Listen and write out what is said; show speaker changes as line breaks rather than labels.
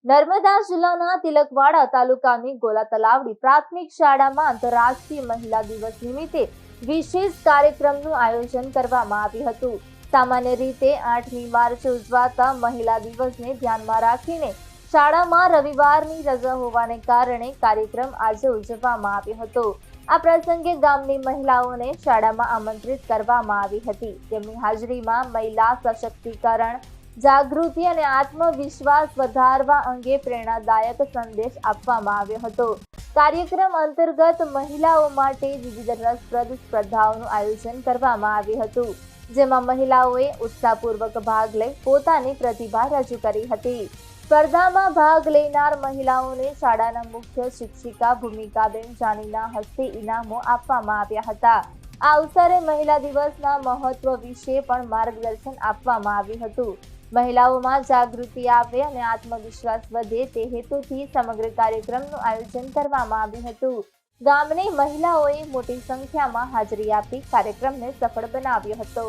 નર્મદા જિલ્લાના તિલકવાડા તાલુકાની ગોલા તલાવડી પ્રાથમિક શાળામાં આંતરરાષ્ટ્રીય મહિલા દિવસ નિમિત્તે વિશેષ કાર્યક્રમનું આયોજન કરવામાં આવ્યું હતું। સામાન્ય રીતે 8મી માર્ચે ઉજવાતા મહિલા દિવસને ધ્યાનમાં રાખીને શાળામાં રવિવારની રજા હોવાને કારણે કાર્યક્રમ આજે ઉજવવામાં આવ્યો હતો। આ પ્રસંગે ગામની મહિલાઓને શાળામાં આમંત્રિત કરવામાં આવી હતી। તેમની હાજરીમાં મહિલા સશક્તિકરણ, જાગૃતિ અને આત્મવિશ્વાસ વધારવા અંગે પ્રેરણાદાયક સંદેશ આપવામાં આવ્યો હતો। કાર્યક્રમ અંતર્ગત મહિલાઓ માટે વિવિધ રસપ્રદ સ્પર્ધાઓનું આયોજન કરવામાં આવ્યું હતું, જેમાં મહિલાઓએ ઉત્સાહપૂર્વક ભાગ લઈ પોતાની પ્રતિભા રજૂ કરી હતી। સ્પર્ધામાં ભાગ લેનાર મહિલાઓને શાળાના મુખ્ય શિક્ષિકા ભૂમિકાબેન જાનીના હસ્તે ઇનામો આપવામાં આવ્યા હતા। આ અવસરે મહિલા દિવસના મહત્વ વિશે પણ માર્ગદર્શન આપવામાં આવ્યું હતું। મહિલાઓમાં જાગૃતિ આવે અને આત્મવિશ્વાસ વધે તે હેતુથી સમગ્ર કાર્યક્રમનું આયોજન કરવામાં આવ્યું હતું। ગામની મહિલાઓએ મોટી સંખ્યામાં હાજરી આપી કાર્યક્રમને સફળ બનાવ્યો હતો।